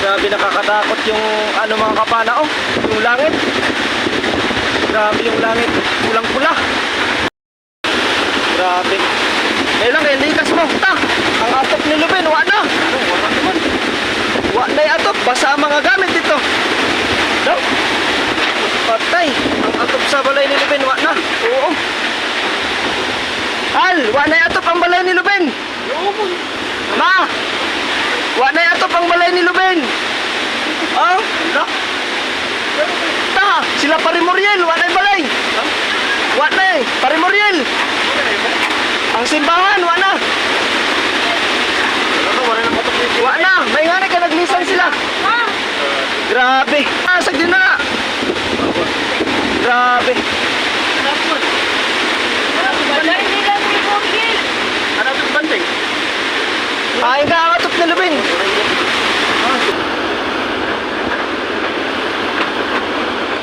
Grabe, nakakatakot yung ano mga kapana, oh, yung langit. Grabe yung langit, pulang-pula. Grabe. Kailan kaya likas mo, ta. Ang atop ni Lubin, wala na. Wala naman. Wala na yung atop, basa ang mga gamit dito. Daw. Patay. Ang atop sa balay ni Lubin, wala na. Oo. Al, wala na yung atop ang balay ni Lubin. Ma! Wala na yung atop ang balay ni Lubin. Oh, no? Ta, sila Parimoriel, wala na yung balay. Wala na eh, Parimoriel. Ang simbahan, wala na. Wala na, may nga na ka naglisan sila. Grabe. Asag din na. Grabe. Ay, ka ang atop na Lubin.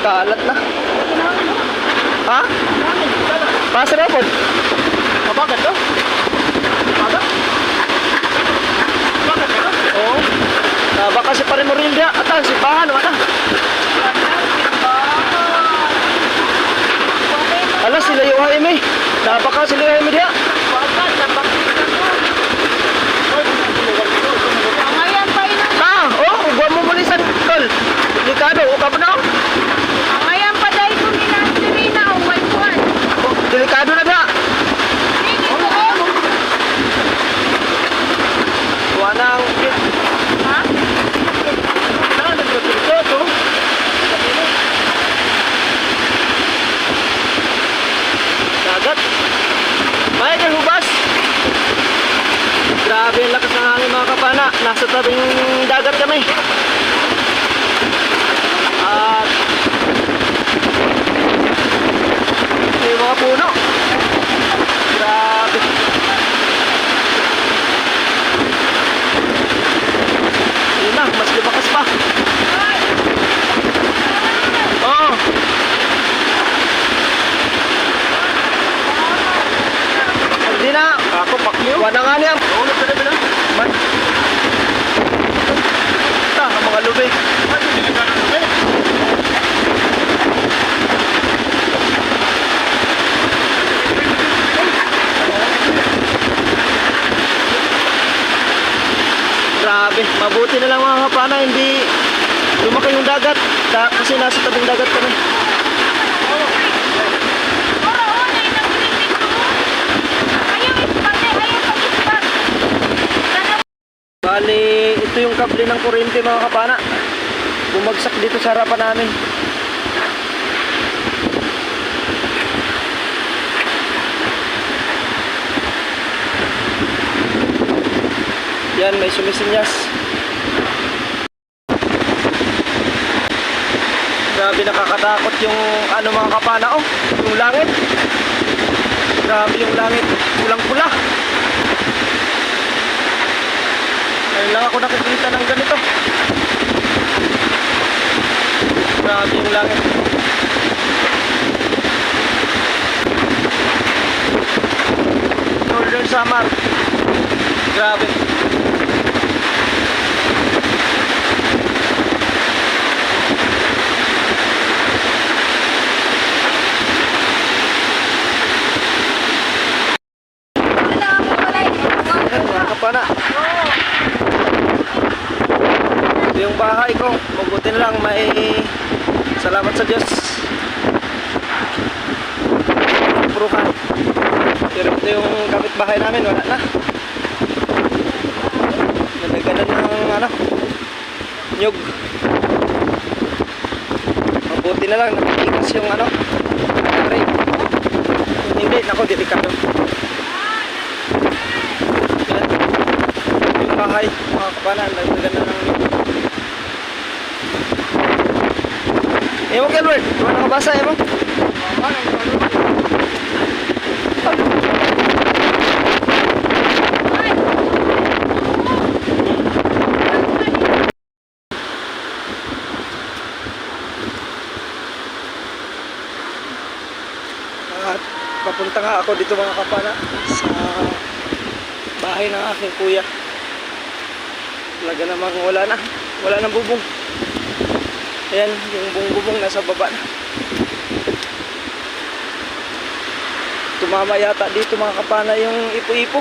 Kalat na. Ha? Pasa na po. Mabagat to? Mabagat? Mabagat to? Oo. Baka si Parimoril dia. Atan, si Bahan, wala. Ala, sila yung Jaime. Baka sila yung Jaime dia. Ah, oh, huwag mo mulisan, tol. Delikado, o ka ba na? Delikado na ba? Wala ang kit. Ha? Dagat. May hubas. Grabe ang lakas ng hangin mga kapana. Nasa tabing dagat kami. At may mga puno. Grabe. Yun na, mas lumakas pa. Oo. Hindi na. Ako, pakyo. Wala nga niya. Oo, nagpala ba na? Ito, ang mga lubig. Grabe, mabuti na lang mga kapana, hindi lumaki yung dagat kasi nasa tabing dagat kami. Bali, ito yung kable ng kuryente mga kapana. Bumagsak dito sa harapan namin. Yan, may sumisinyas. Grabe, nakakatakot yung ano mga kapana, oh, yung langit. Grabe yung langit, pulang-pula. Ngayon lang ako nakikita ng ganito. Grabe yung langit. Northern Samar. Grabe. Kapana. Ito yung bahay ko. Mabuti na lang may salamat sa Diyos. Puruhan. Pero ito yung kapit bahay namin. Wala na. Nalaganan ng ano, nyug. Mabuti na lang. Nakikigas yung ano. Hindi. Nako, delikado. Bahay, mga kapana, nagdagan na ng Ewan Kelward, kung nakabasa, ewan? At papunta nga ako dito mga kapana sa bahay ng aking kuya. Talaga namang wala na. Wala nang bubong. Ayan, yung bubong nasa baba na. Tumama yata dito mga kapana yung ipo-ipo.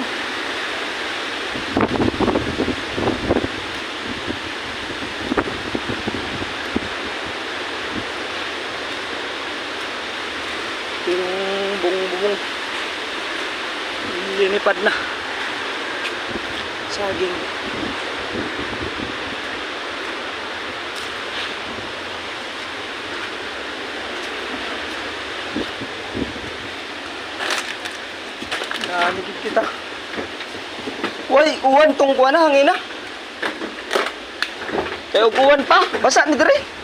Yung bubong linipad na. Saging. Naligid kita. Uy, uwan tong kuwan na hangin na. Kaya uwan pa, basa ni dire.